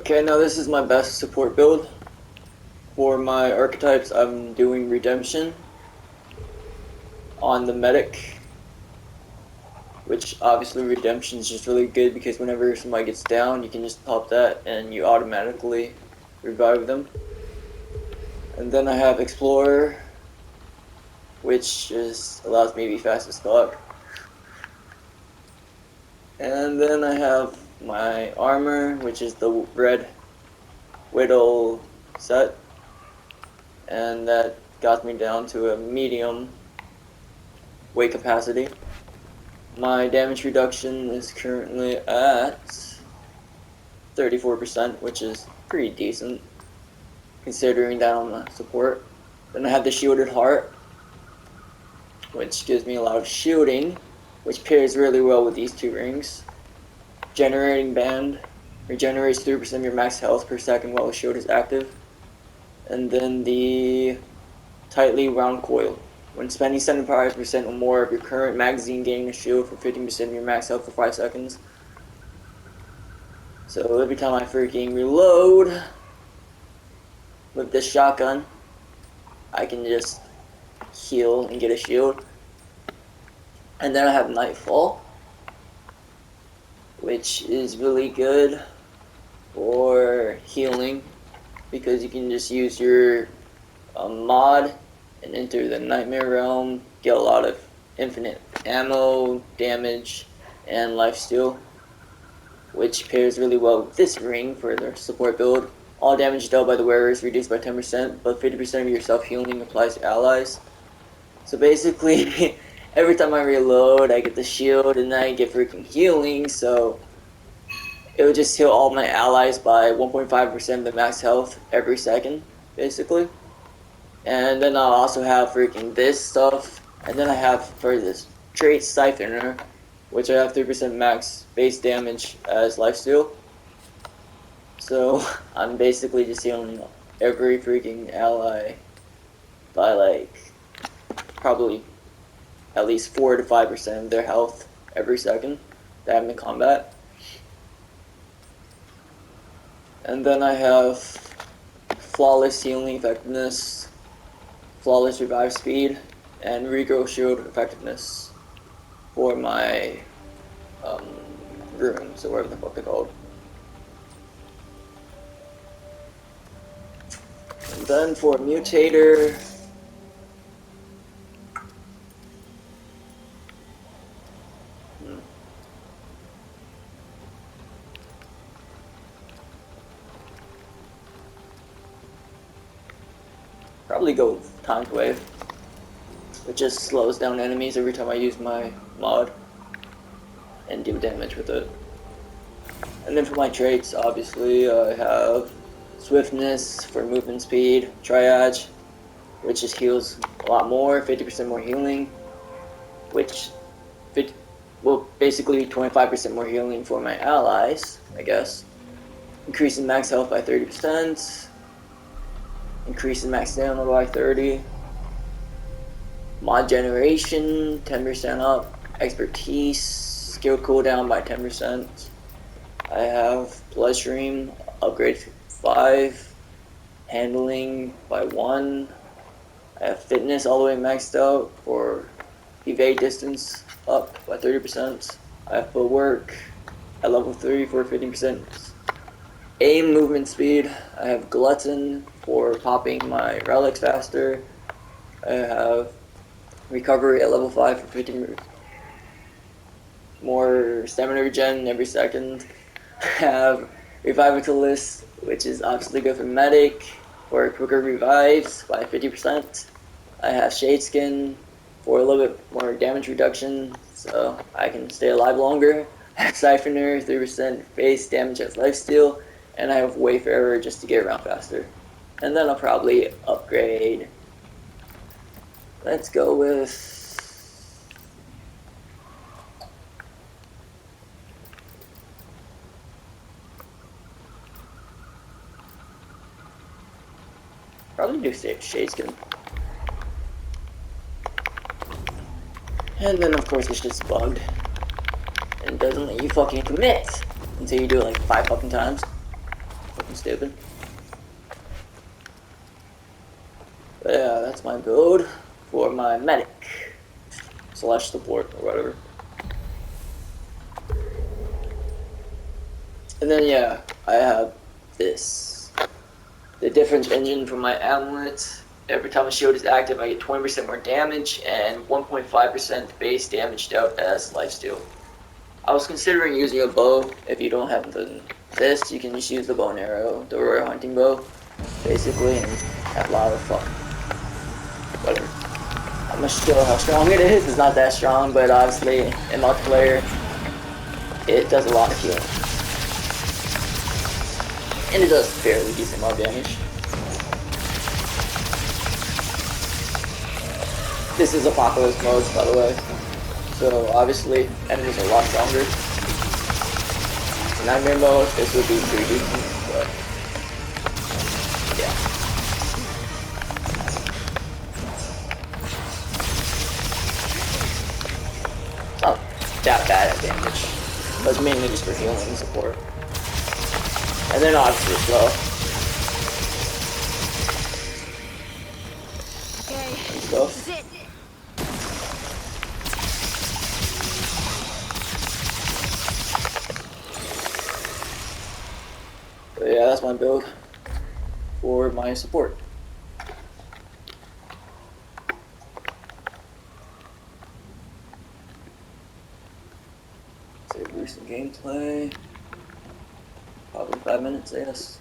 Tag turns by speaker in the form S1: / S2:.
S1: Okay, now this is my best support build. For my archetypes, I'm doing Redemption on the medic, which obviously Redemption is just really good because whenever somebody gets down, you can just pop that and you automatically revive them. And then I have Explorer, which just allows me to be fast as fuck. And then I have my armor, which is the red Whittle set, and that got me down to a medium weight capacity. My damage reduction is currently at 34%, which is pretty decent considering that I'm a support. Then I have the Shielded Heart, which gives me a lot of shielding, which pairs really well with these two rings. Generating Band regenerates 3% of your max health per second while the shield is active. And then the Tightly Wound Coil. When spending 75% or more of your current magazine, gaining a shield for 15% of your max health for 5 seconds. So every time I freaking reload with this shotgun, I can just heal and get a shield. And then I have Nightfall, which is really good for healing because you can just use your mod and enter the Nightmare Realm, get a lot of infinite ammo, damage, and lifesteal, which pairs really well with this ring for their support build. All damage dealt by the wearer is reduced by 10%, but 50% of your self-healing applies to allies. So basically, every time I reload, I get the shield, and then I get freaking healing, so it would just heal all my allies by 1.5% of the max health every second, basically. And then I'll also have freaking this stuff, and then I have for this trait Siphoner, which I have 3% max base damage as lifesteal. So I'm basically just healing every freaking ally by like probably at least 4 to 5% of their health every second that I'm in combat. And then I have Flawless Healing Effectiveness, Flawless Revive Speed, and Regrow Shield Effectiveness for my runes, or whatever the fuck they're called. And then for Mutator, probably go with Timed Wave. It just slows down enemies every time I use my mod and do damage with it. And then for my traits, obviously, I have Swiftness for movement speed, Triage, which just heals a lot more, 50% more healing, which will basically 25% more healing for my allies, I guess. Increasing max health by 30%, increasing max stamina by 30%, mod generation 10% up, expertise, skill cooldown by 10%. I have Bloodstream upgrade 5, handling by 1. I have fitness all the way maxed out for evade distance up by 30%. I have footwork at level 3 for 15%. Aim movement speed. I have glutton for popping my relics faster. I have recovery at level 5 for 15 more stamina regen every second. I have Revivitalist, which is obviously good for medic, for quicker revives by 50%. I have Shadeskin for a little bit more damage reduction, so I can stay alive longer. I have Siphoner, 3% base damage as lifesteal, and I have Wayfarer just to get around faster. And then I'll probably upgrade. Let's go with probably do Shadeskin. And then of course it's just bugged. And it doesn't let you fucking commit until you do it like 5 fucking times. fucking stupid. But yeah, that's my build for my medic / support or whatever. And then yeah, I have this. The difference engine for my amulet. Every time a shield is active, I get 20% more damage and 1.5% base damage dealt as lifesteal. I was considering using a bow. If you don't have this, you can just use the bow and arrow, the royal hunting bow, basically, and have a lot of fun. Whatever. I'm not sure how strong it is. It's not that strong, but obviously in multiplayer, it does a lot of healing. And it does fairly decent amount of damage. This is Apocalypse mode, by the way. So obviously, enemies are a lot stronger. In Nightmare mode, this would be pretty decent, but yeah. It's not that bad at damage, but it's mainly just for healing and support. And then obviously slow.
S2: Okay,
S1: And stuff.
S2: this is it.
S1: But yeah, that's my build for my support. Save recent gameplay. Probably 5 minutes, I guess.